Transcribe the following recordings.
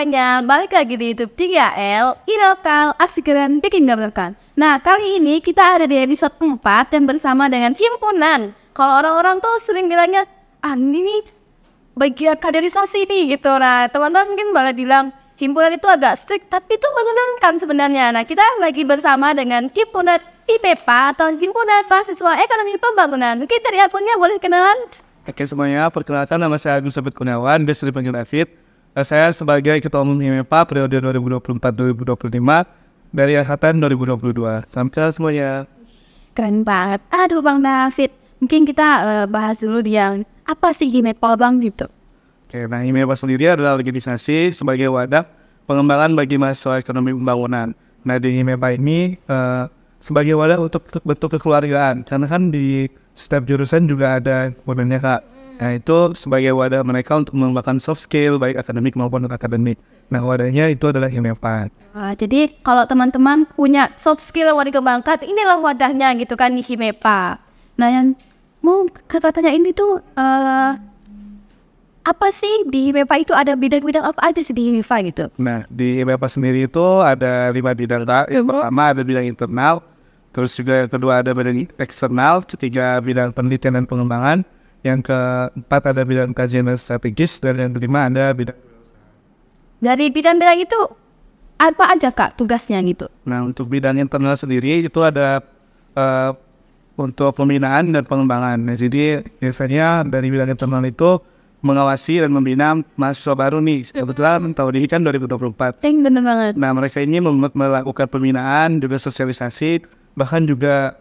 semuanya, balik lagi di YouTube 3L, Ilokal, Aksi Keren, Bikin Gabarkan. Nah, kali ini kita ada di episode 4 dan bersama dengan himpunan. Kalau orang-orang tuh sering bilangnya, ini nih bagian kaderisasi nih gitu. Nah, teman-teman mungkin malah bilang, himpunan itu agak strict, tapi itu menyenangkan sebenarnya. Nah, kita lagi bersama dengan himpunan IPEPA atau Himpunan Mahasiswa Ekonomi Pembangunan. Mungkin dari akunnya boleh kenalan? Oke semuanya, perkenalkan nama saya Agus Sabit Kurniawan, biasa dipanggil David. Saya sebagai Ketua Umum IPEPA periode 2024-2025 dari angkatan 2022. Sampai semuanya. Keren banget. Aduh Bang David, mungkin kita bahas dulu yang apa sih IPEPA Bang gitu. Oke, nah IPEPA sendiri adalah organisasi sebagai wadah pengembangan bagi mahasiswa ekonomi pembangunan. Nah di IPEPA ini sebagai wadah untuk bentuk kekeluargaan, karena kan di setiap jurusan juga ada wadahnya Kak. Nah itu sebagai wadah mereka untuk mengembangkan soft skill baik akademik maupun akademik. Nah wadahnya itu adalah IPEPA. Jadi kalau teman-teman punya soft skill yang mau dikembangkan, inilah wadahnya gitu kan di IPEPA. Nah yang mau katanya ini tuh apa sih di IPEPA itu ada bidang-bidang apa aja sih di IPEPA gitu? Nah di IPEPA sendiri itu ada 5 bidang Kak. Yang pertama ada bidang internal. Terus juga yang kedua ada bidang eksternal, ketiga bidang penelitian dan pengembangan, yang keempat ada bidang kajian dan strategis, dan yang kelima ada bidang. Dari bidang-bidang itu apa aja Kak tugasnya gitu? Nah untuk bidang internal sendiri itu ada untuk pembinaan dan pengembangan. Nah jadi biasanya dari bidang internal itu mengawasi dan membina mahasiswa baru nih. Kebetulan tahun ini kan 2024. Bener banget. Nah mereka ini melakukan pembinaan, juga sosialisasi, bahkan juga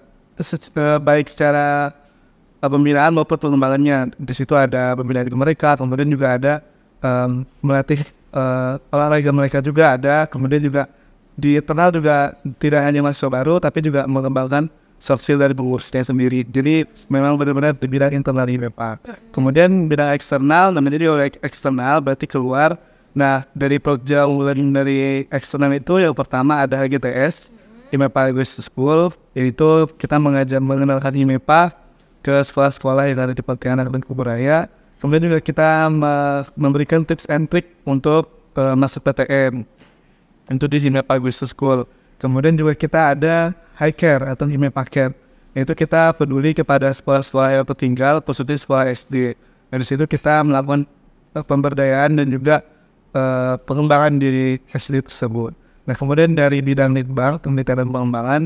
baik secara pembinaan maupun pengembangannya. Di situ ada pembinaan ke mereka, kemudian juga ada melatih olahraga mereka juga ada. Kemudian juga di internal juga tidak hanya mahasiswa baru, tapi juga mengembangkan soft skill dari pengurusnya sendiri. Jadi memang benar-benar di bidang internal IPEPA. Kemudian bidang eksternal, namanya jadi eksternal berarti keluar. Nah dari program dari eksternal itu yang pertama ada HGTS, IPEPA Goes to School, yaitu kita mengenalkan IPEPA ke sekolah-sekolah yang ada di Pontianak dan Kuburaya. Kemudian juga kita memberikan tips and trick untuk masuk PTN, itu di IPEPA Goes to School. Kemudian juga kita ada High Care atau IPEPA Care, yaitu kita peduli kepada sekolah-sekolah yang tertinggal, khususnya sekolah SD. Dari situ kita melakukan pemberdayaan dan juga pengembangan diri SD tersebut. Nah kemudian dari bidang litbang, penelitian dan pengembangan,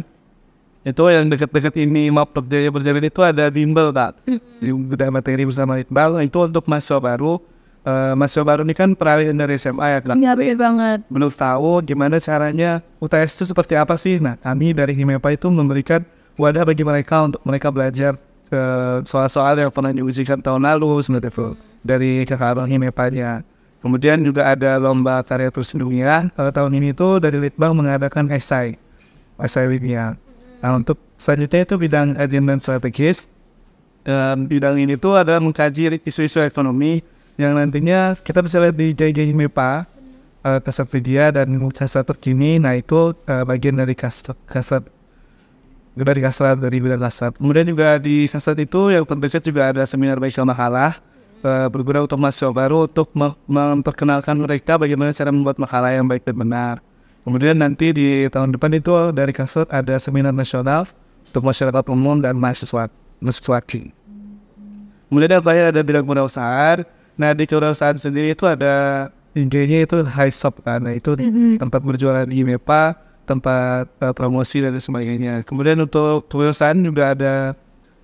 itu yang dekat-dekat ini Project berjalan itu ada bimbel Kak. Jadi udah materi bersama litbang, itu untuk mahasiswa baru. Mahasiswa baru ini kan peralihan dari SMA ya Kak. Iya bener banget. Belum tahu gimana caranya UTS itu seperti apa sih. Nah kami dari IPEPA itu memberikan wadah bagi mereka untuk mereka belajar soal-soal yang pernah diujikan tahun lalu seperti itu dari kakak abang IPEPA-nya. Kemudian juga ada lomba karya tulis dunia. Tahun ini tuh dari Litbang mengadakan esai dunia. Nah untuk selanjutnya itu bidang kajian dan strategis. Bidang ini tuh adalah mengkaji isu-isu ekonomi yang nantinya kita bisa lihat di JJ IPEPA, kasat media dan kasat terkini. Nah itu bagian dari kasat dari bidang kasat. Kemudian juga di kasat itu yang terdekat juga ada seminar baikal makalah. Berguna untuk mahasiswa baru untuk memperkenalkan mereka bagaimana cara membuat makalah yang baik dan benar. Kemudian nanti di tahun depan itu dari Kasut ada seminar nasional untuk masyarakat umum dan mahasiswa. Kemudian yang terakhir ada bidang kewirausahaan. Nah di kewirausahaan sendiri itu ada IG-nya itu High Shop kan. Nah itu tempat berjualan di IPEPA, tempat promosi dan sebagainya. Kemudian untuk kewirausahaan juga ada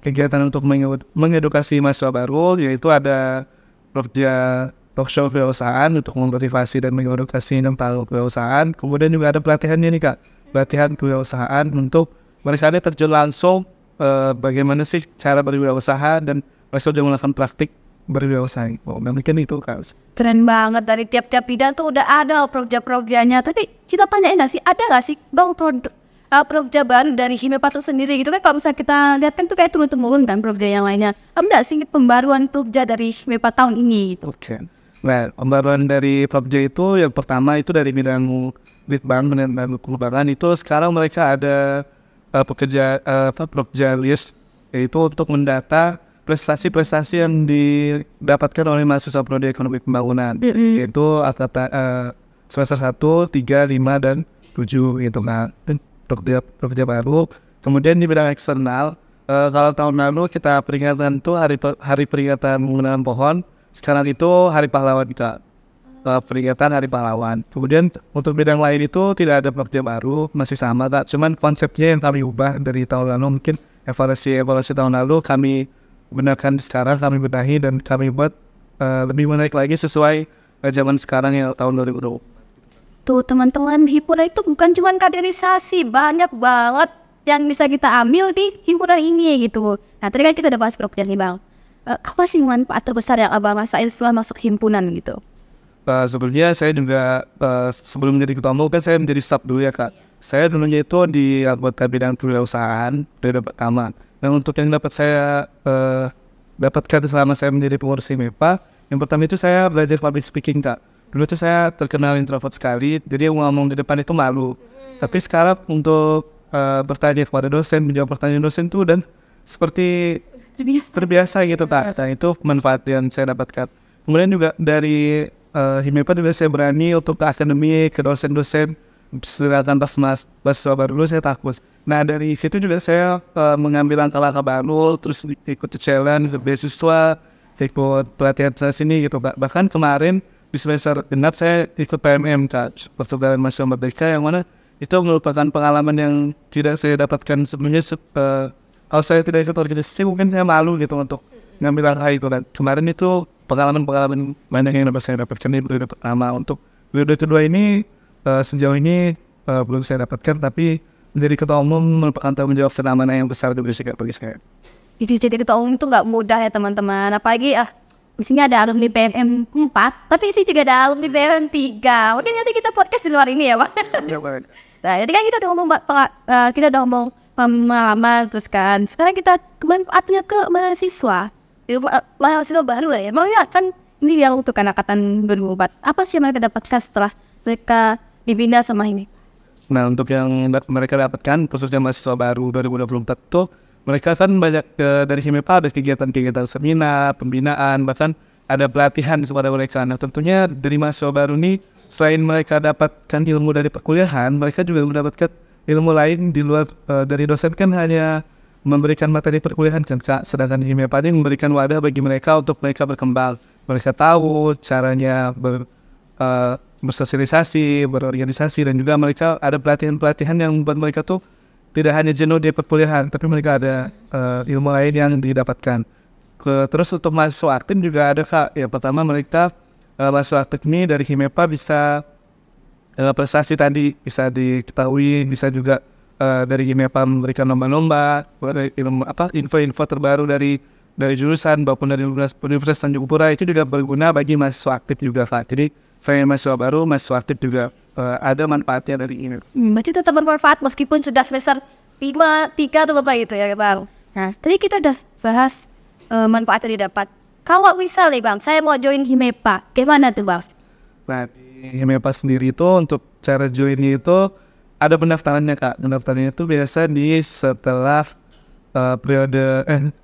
kegiatan untuk mengedukasi mahasiswa baru, yaitu ada Project Talkshow kewirausahaan untuk memotivasi dan mengedukasi tentang kewirausahaan. Kemudian juga ada pelatihannya nih Kak, pelatihan kewirausahaan untuk mereka ini terjun langsung bagaimana sih cara berwirausaha dan mereka sudah melakukan praktik berwirausaha. Mungkin itu Kak. Keren banget, dari tiap-tiap bidang tuh udah ada program-programnya. Tapi kita tanyain sih, ada nggak sih Bang program baru dari IPEPA itu sendiri gitu kan? Kalau misalnya kita lihat kan tuh kayak turun-temurun kan program yang lainnya. Ada sih pembaruan program dari IPEPA tahun ini gitu? Oke. Nah, pembaruan dari program itu yang pertama itu dari bidang litbang dan pengembangan itu sekarang mereka ada program list, yaitu untuk mendata prestasi-prestasi yang didapatkan oleh mahasiswa prodi ekonomi pembangunan, yaitu semester 1, 3, 5, dan 7 gitu kan. Pekerja baru. Kemudian di bidang eksternal, kalau tahun lalu kita peringatan tuh hari peringatan mengenang pohon. Sekarang itu Hari Pahlawan kita. Peringatan Hari Pahlawan. Kemudian untuk bidang lain itu tidak ada pekerja baru, masih sama tak. Cuman konsepnya yang kami ubah dari tahun lalu, mungkin evaluasi tahun lalu kami benarkan sekarang, kami benahi dan kami buat lebih menarik lagi sesuai zaman sekarang yang tahun 2020. Tuh teman-teman, himpunan itu bukan cuma kaderisasi, banyak banget yang bisa kita ambil di himpunan ini gitu. Nah tadi kan kita udah bahas program nih Bang. Apa sih manfaat terbesar yang Abang rasain setelah masuk himpunan gitu? Sebelumnya saya juga sebelum menjadi ketua umum kan saya menjadi staff dulu ya Kak. Saya dulunya itu di anggota bidang kewirausahaan periode pertama. Nah untuk yang dapat saya dapatkan selama saya menjadi pengurus HIMEPA, yang pertama itu saya belajar public speaking Kak. Dulu tuh saya terkenal introvert sekali, jadi ngomong di depan itu malu. Tapi sekarang untuk bertanya kepada dosen, menjawab pertanyaan dosen tuh dan seperti terbiasa gitu Kak. Nah itu manfaat yang saya dapatkan. Kemudian juga dari HIMEPA juga saya berani untuk ke akademi, ke dosen-dosen. Sedangkan pas mahasiswa baru dulu saya takut. Nah dari situ juga saya mengambil langkah-langkah baru, terus ikut challenge, beasiswa, ikut pelatihan sana sini gitu Kak. Bahkan kemarin di semester genap saya ikut PMM Kak, Pertukaran Mahasiswa Merdeka, yang mana itu merupakan pengalaman yang tidak saya dapatkan sebelumnya. Kalau saya tidak ikut organisasi mungkin saya malu gitu untuk ngambil langkah itu kan. Kemarin itu pengalaman banyak yang dapat saya dapatkan di periode pertama. Untuk periode kedua ini sejauh ini belum saya dapatkan, tapi menjadi ketua umum merupakan tanggung jawab dan amanah yang besar juga sih bagi saya. Jadi ketua umum itu nggak mudah ya teman-teman. Apalagi di sini ada alumni PMM 4, tapi sih juga ada alumni PMM 3. Mungkin nanti kita podcast di luar ini ya Pak. Nah jadi kan kita udah ngomong pengalaman terus kan. Sekarang kita manfaatnya ke mahasiswa. Mahasiswa baru lah ya. Makanya kan ini yang untuk angkatan 2004. Apa sih yang mereka dapatkan setelah mereka dibina sama ini? Nah untuk yang mereka dapatkan khususnya mahasiswa baru 2024 tuh, mereka kan banyak dari HIMEPA ada kegiatan-kegiatan seminar, pembinaan, bahkan ada pelatihan kepada mereka. Nah tentunya dari mahasiswa baru ini selain mereka dapatkan ilmu dari perkuliahan, mereka juga mendapatkan ilmu lain di luar dari dosen kan hanya memberikan materi perkuliahan kan Kak, sedangkan HIMEPA ini memberikan wadah bagi mereka untuk mereka berkembang. Mereka tahu caranya bersosialisasi, berorganisasi, dan juga mereka ada pelatihan-pelatihan yang membuat mereka tuh tidak hanya jenuh di perkuliahan, tapi mereka ada ilmu lain yang didapatkan. Terus untuk mahasiswa aktif juga ada Kak. Ya pertama mereka mahasiswa aktif ini dari HIMEPA bisa prestasi tadi bisa diketahui, bisa juga dari HIMEPA memberikan lomba-lomba, info-info terbaru dari jurusan maupun dari Universitas Tanjung Pura itu juga berguna bagi mahasiswa aktif juga Kak. Jadi selain mahasiswa baru, mahasiswa aktif juga ada manfaatnya dari ini. Berarti tetap bermanfaat meskipun sudah semester 5, 3 atau berapa gitu ya Bang. Nah tadi kita udah bahas manfaat yang didapat. Kalau misalnya Bang, saya mau join HIMEPA, gimana tuh Bang? Nah di HIMEPA sendiri itu untuk cara joinnya itu ada pendaftarannya Kak. Pendaftarannya itu biasa di setelah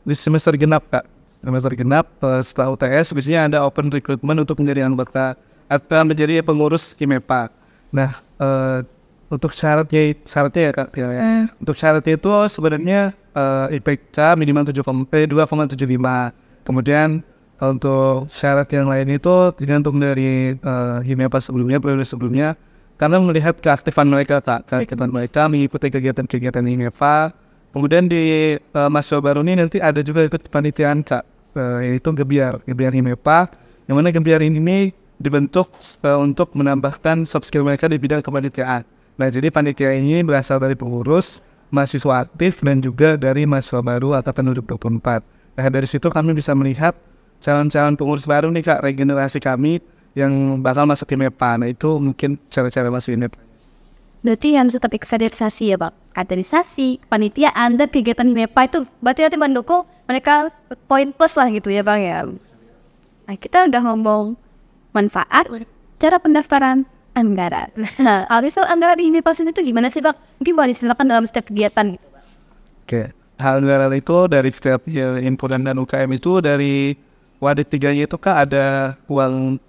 di semester genap Kak. Semester genap setelah UTS biasanya ada open recruitment untuk menjadi anggota atau menjadi pengurus HIMEPA. Nah untuk syaratnya ya Kak ya. Untuk syaratnya itu sebenarnya IPK minimal 2,75. Kemudian untuk syarat yang lain itu tergantung dari HIMEPA sebelumnya, periode sebelumnya. Karena melihat keaktifan mereka Kak, keaktifan mereka mengikuti kegiatan-kegiatan HIMEPA. Kemudian di mahasiswa baru ini nanti ada juga ikut kepanitiaan Kak, yaitu Gebiar HIMEPA. Yang mana Gebiar ini dibentuk untuk menambahkan soft skill mereka di bidang kepanitiaan. Nah jadi panitia ini berasal dari pengurus, mahasiswa aktif, dan juga dari mahasiswa baru angkatan 2024. Nah dari situ kami bisa melihat calon-calon pengurus baru nih Kak, regenerasi kami yang bakal masuk HIMEPA. Nah itu mungkin cara-cara masuk HIMEPA. Berarti yang tetap kaderisasi ya Bang? Kaderisasi, kepanitiaan, dan kegiatan HIMEPA itu berarti nanti mendukung mereka poin plus lah gitu ya Bang ya. Nah kita udah ngomong manfaat, cara pendaftaran, anggaran. Nah misal anggaran di HIMEPA itu gimana sih Bang? Mungkin boleh diceritakan dalam setiap kegiatan gitu Bang. Oke, anggaran itu dari setiap himpunan dan UKM itu dari wadah 3-nya itu Kak ada uang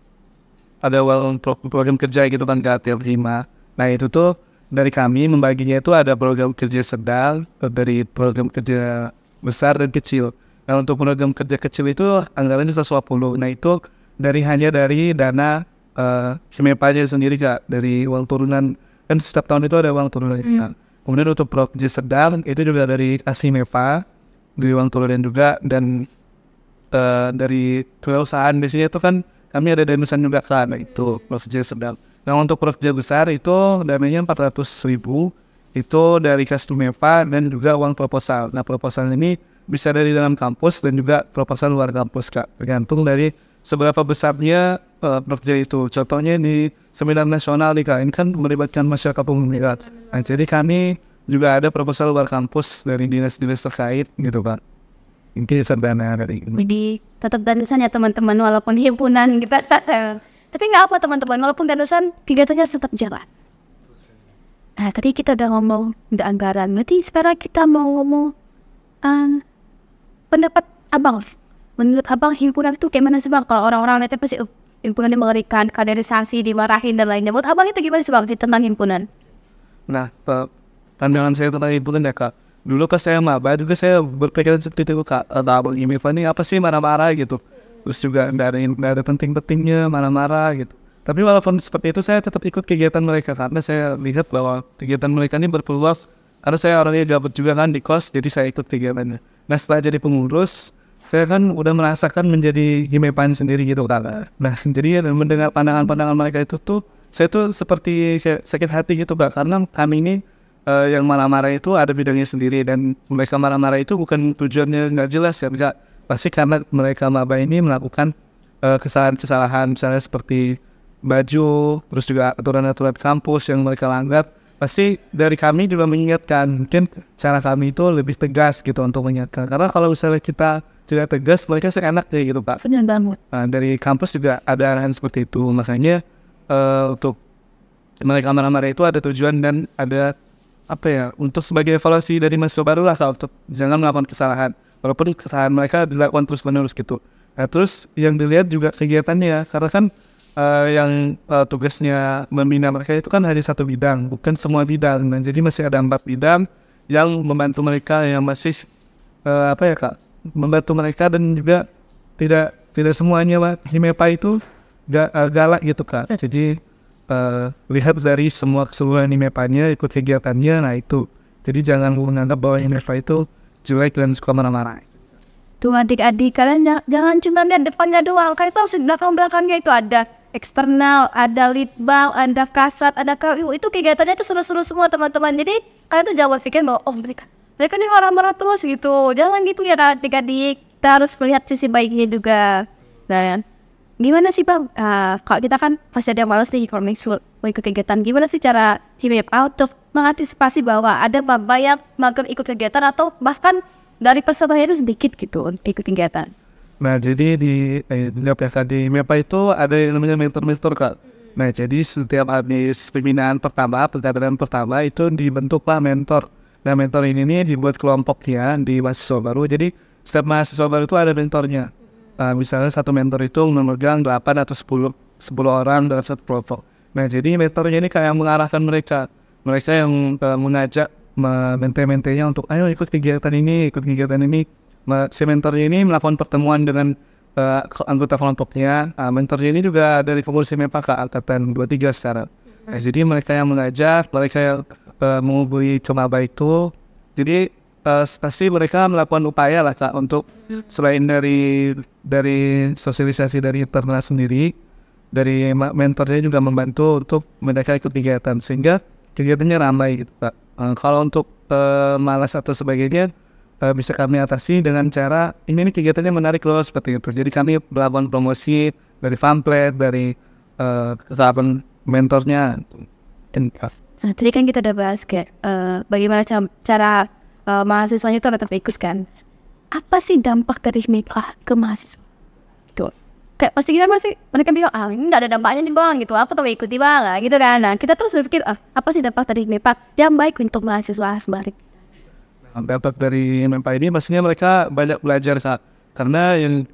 ada program kerja gitu kan tiap 5. Nah itu tuh dari kami membaginya itu ada program kerja sedang, dari program kerja besar dan kecil. Nah untuk program kerja kecil itu anggarannya 150. Nah itu hanya dari dana Himepanya sendiri Kak, dari uang turunan, kan setiap tahun itu ada uang turunan. Nah, kemudian untuk program kerja sedang itu juga dari Asimepa, dari uang turunan juga, dan dari kewirausahaan biasanya itu kan kami ada danusan juga kan, itu program sedang. Nah untuk program besar itu dananya 400.000, itu dari Kastumepa dan juga uang proposal. Nah proposal ini bisa dari dalam kampus dan juga proposal luar kampus Kak, tergantung dari seberapa besarnya program itu. Contohnya di seminar nasional nih Kak, ini kan melibatkan masyarakat umum nih Kak. Nah jadi kami juga ada proposal luar kampus dari dinas-dinas terkait gitu Kak. Ini sederhana dari ini. Jadi tetap danusan ya teman-teman, walaupun himpunan kita. Tapi nggak apa teman-teman, walaupun danusan kegiatannya tetap jalan. Nah tadi kita udah ngomong udah anggaran, berarti sekarang kita mau ngomong pendapat abang. Menurut abang himpunan itu kayak mana sih bang? Kalau orang-orang lihatnya pasti himpunan yang mengerikan, kaderisasi, dimarahin dan lainnya. Menurut abang itu gimana sih bang tentang himpunan? Nah pandangan saya tentang himpunan ya Kak, dulu pas saya maba juga saya berpikiran seperti itu Kak. Abang Himeva ini apa sih marah-marah gitu, terus juga nggak ada penting-pentingnya marah-marah gitu. Tapi walaupun seperti itu saya tetap ikut kegiatan mereka karena saya lihat bahwa kegiatan mereka ini berpeluang. Karena saya orangnya gabut juga kan di kos, jadi saya ikut kegiatannya. Nah setelah jadi pengurus, saya kan udah merasakan menjadi Himepan sendiri gitu kan. Nah jadi mendengar pandangan-pandangan mereka itu tuh, saya tuh seperti sakit hati gitu Kak, karena kami ini yang marah-marah itu ada bidangnya sendiri, dan mereka marah-marah itu bukan tujuannya nggak jelas ya enggak, pasti karena mereka maba ini melakukan kesalahan-kesalahan misalnya seperti baju, terus juga aturan-aturan kampus yang mereka langgar. Pasti dari kami juga mengingatkan, mungkin cara kami itu lebih tegas gitu untuk mengingatkan, karena kalau misalnya kita tidak tegas mereka seenak deh gitu Pak. Benar banget. Nah, dari kampus juga ada arahan seperti itu, makanya untuk mereka marah-marah itu ada tujuan dan ada apa ya, untuk sebagai evaluasi dari mahasiswa baru lah Kak, untuk jangan melakukan kesalahan walaupun kesalahan mereka dilakukan terus-menerus gitu. Nah terus yang dilihat juga kegiatannya, karena kan yang tugasnya membina mereka itu kan hanya satu bidang, bukan semua bidang. Dan jadi masih ada 4 bidang yang membantu mereka, yang masih apa ya Kak, membantu mereka, dan juga tidak semuanya Himepa itu galak gitu Kak. Jadi lihat dari semua keseluruhan Himepanya, ikut kegiatannya. Nah itu, jadi jangan menganggap bahwa Himepa itu jelek dan suka marah-marah. Tuh adik-adik, kalian jangan cuma lihat depannya doang, kayak itu belakang-belakangnya itu ada eksternal, ada litbang, ada kasat, ada KU. Itu kegiatannya itu seru-seru semua teman-teman. Jadi kalian tuh jangan berpikir bahwa oh mereka ini marah-marah terus gitu. Jangan gitu ya adik-adik, kita harus melihat sisi baiknya juga. Nah gimana sih bang, kalau kita kan pasti ada yang malas nih kalau mau ikut kegiatan, gimana sih cara Himepa untuk mengantisipasi bahwa ada maba yang mager ikut kegiatan, atau bahkan dari pesertanya itu sedikit gitu untuk ikut kegiatan? Nah jadi di Himepa itu ada yang namanya mentor-mentor Kak. Nah jadi setiap habis pembinaan pertama, pencatatan pertama itu dibentuklah mentor. Nah mentor ini nih dibuat kelompoknya di mahasiswa baru, jadi setiap mahasiswa baru itu ada mentornya. Misalnya satu mentor itu memegang 8 atau 10 orang dalam satu kelompok. Nah jadi mentornya ini kayak mengarahkan mereka yang mengajak mente-mentenya untuk ayo ikut kegiatan ini. Si mentornya ini melakukan pertemuan dengan anggota kelompoknya. Mentornya ini juga dari pengurus Himepa Kak, angkatan 23 sekarang. Nah jadi mereka yang mengajak, mereka yang menghubungi maba itu. Jadi pasti mereka melakukan upaya lah Kak, untuk selain dari sosialisasi dari internal sendiri, dari mentornya juga membantu untuk mereka ikut kegiatan sehingga kegiatannya ramai gitu Kak. Kalau untuk malas atau sebagainya bisa kami atasi dengan cara ini kegiatannya menarik loh seperti itu. Jadi kami melakukan promosi dari pamflet, dari kesalahan mentornya. Nah, tadi kan kita udah bahas kayak bagaimana cara mahasiswanya itu tetap ikut kan. Apa sih dampak dari Himepa ke mahasiswa? Tuh. Kayak pasti kita mereka bilang, ini gak ada dampaknya nih bang gitu, apa tuh ikuti bang lah gitu kan. Nah kita terus berpikir, apa sih dampak dari Himepa yang baik untuk mahasiswa balik? Dampak dari Himepa ini pastinya mereka banyak belajar Kak. Karena yang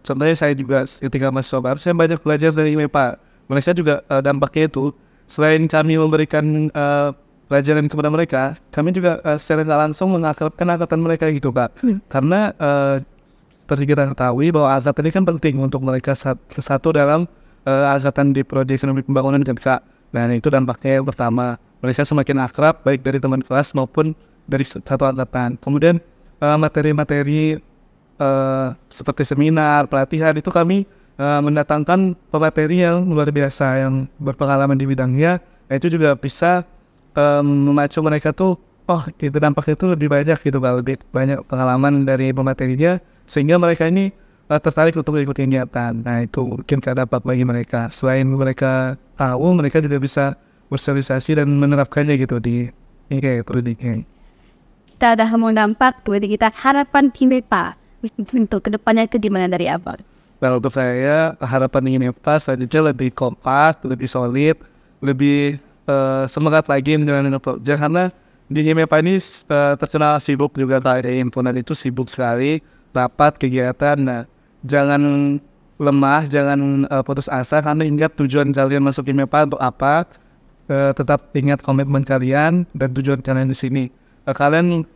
contohnya saya juga ketika mahasiswa baru, saya banyak belajar dari Himepa. mereka juga dampaknya itu selain kami memberikan pelajaran kepada mereka, kami juga secara nggak langsung mengakrabkan angkatan mereka gitu Pak. Karena seperti kita ketahui bahwa azab ini kan penting untuk mereka satu dalam angkatan di prodi ekonomi pembangunan kan Kak. Nah itu dampaknya yang pertama, mereka semakin akrab baik dari teman kelas maupun dari satu angkatan. Kemudian materi-materi seperti seminar, pelatihan itu kami mendatangkan pemateri yang luar biasa yang berpengalaman di bidangnya. Nah, itu juga bisa memacu mereka tuh, oh itu dampaknya itu lebih banyak gitu Pak, lebih banyak pengalaman dari pematerinya sehingga mereka ini tertarik untuk ikut kegiatan. Nah itu mungkin dampak bagi mereka. Selain mereka tahu, mereka juga bisa bersosialisasi dan menerapkannya gitu di prodinya. Kita udah mau dampak, berarti kita harapan HIMEPA untuk kedepannya itu gimana dari Abang? Nah untuk saya harapan HIMEPA selanjutnya lebih kompak, lebih solid, lebih semangat lagi menjalani proyek karena di HIMEPA ini terkenal sibuk juga, dari himpunan itu sibuk sekali, rapat, kegiatan. Nah jangan lemah, jangan putus asa karena ingat tujuan kalian masuk HIMEPA untuk apa, tetap ingat komitmen kalian dan tujuan kalian di sini. Kalian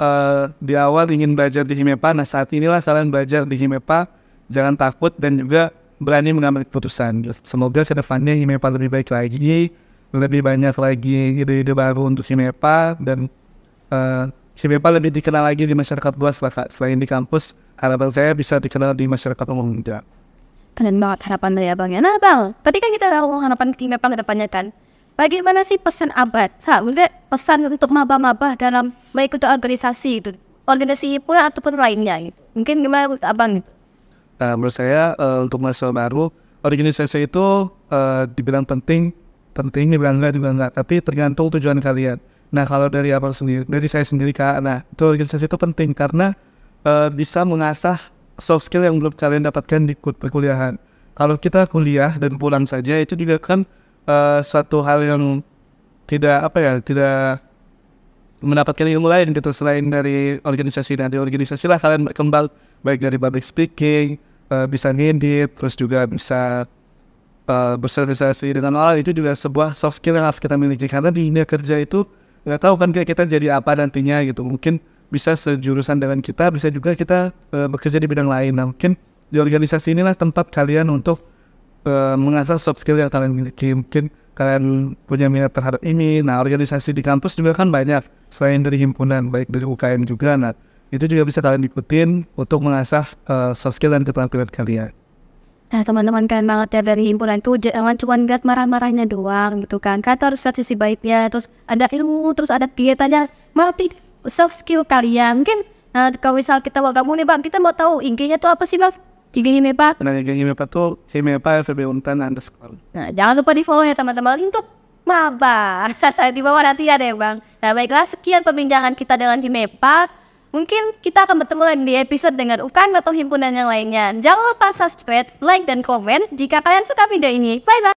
di awal ingin belajar di HIMEPA, nah saat inilah kalian belajar di HIMEPA, jangan takut dan juga berani mengambil keputusan. Semoga kedepannya HIMEPA lebih baik lagi, lebih banyak lagi ide-ide baru untuk HIMEPA, dan HIMEPA lebih dikenal lagi di masyarakat luas lah. Selain di kampus, harapan saya bisa dikenal di masyarakat umum juga. Keren banget harapan dari Abangnya. Nah Bang, tadi kan kita udah ngomong harapan HIMEPA ke depannya kan. Bagaimana sih pesan Abang? Udah pesan untuk maba-maba dalam mengikuti organisasi itu, organisasi himpunan ataupun lainnya gitu. Mungkin gimana menurut Abang gitu? Nah, menurut saya untuk mahasiswa baru, organisasi itu dibilang penting, dibilang enggak juga enggak, tapi tergantung tujuan kalian. Nah kalau dari Abang sendiri, dari saya sendiri Kak, nah itu organisasi itu penting karena bisa mengasah soft skill yang belum kalian dapatkan di perkuliahan. Kalau kita kuliah dan pulang saja itu juga kan suatu hal yang tidak mendapatkan ilmu lain gitu selain dari organisasi. Nah di organisasi lah kalian berkembang baik dari public speaking, bisa ngedit, terus juga bisa bersosialisasi dengan orang. Itu juga sebuah soft skill yang harus kita miliki karena di dunia kerja itu nggak tahu kan kita jadi apa nantinya gitu. Mungkin bisa sejurusan dengan kita, bisa juga kita bekerja di bidang lain. Nah mungkin di organisasi inilah tempat kalian untuk mengasah soft skill yang kalian miliki. Mungkin kalian punya minat terhadap ini. Nah organisasi di kampus juga kan banyak selain dari himpunan, baik dari UKM juga. Nah itu juga bisa kalian ikutin untuk mengasah soft skill dan keterampilan kalian. Nah teman-teman keren banget ya dari himpunan itu, jangan cuma lihat marah-marahnya doang gitu kan. Kata harus lihat sisi baiknya, terus ada ilmu, terus ada kegiatannya, melatih soft skill kalian. Mungkin kalau misal kita mau gabung nih Bang, kita mau tahu IG-nya tuh apa sih Bang? IG HIMEPA. Nah IG HIMEPA tuh HIMEPA FEB Untan _. Nah jangan lupa di follow ya teman-teman untuk maba. Di bawah nanti ada ya Bang. Nah baiklah, sekian perbincangan kita dengan HIMEPA. Mungkin kita akan bertemu lagi di episode dengan UKM atau himpunan yang lainnya. Jangan lupa subscribe, like, dan komen jika kalian suka video ini. Bye-bye.